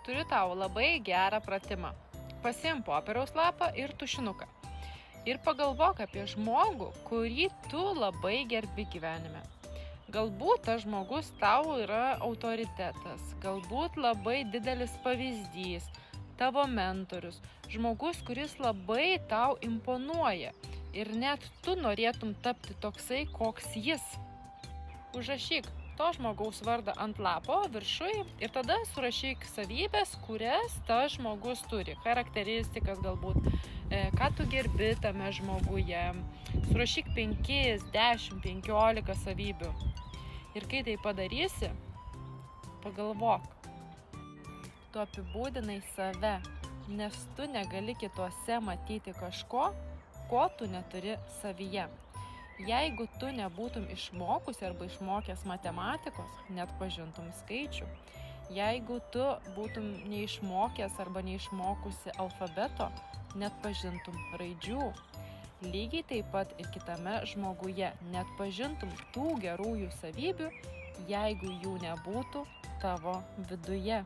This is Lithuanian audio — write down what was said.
Turiu tau labai gerą pratimą. Pasiimk popieriaus lapą ir tušinuką. Ir pagalvok apie žmogų, kurį tu labai gerbi gyvenime. Galbūt tas žmogus tau yra autoritetas, galbūt labai didelis pavyzdys, tavo mentorius, žmogus, kuris labai tau imponuoja ir net tu norėtum tapti toksai, koks jis. Užrašyk to žmogaus vardą ant lapo viršui ir tada surašyk savybės, kurias tas žmogus turi, charakteristikas galbūt, ką tu gerbi tame žmoguje. Surašyk 5, 10, 15 savybių. Ir kai tai padarysi, pagalvok, tu apibūdinai save, nes tu negali kituose matyti kažko, ko tu neturi savyje. Jeigu tu nebūtum išmokusi arba išmokęs matematikos, net pažintum skaičių. Jeigu tu būtum neišmokęs arba neišmokusi alfabeto, net pažintum raidžių. Lygiai taip pat ir kitame žmoguje net pažintum tų gerųjų savybių, jeigu jų nebūtų tavo viduje.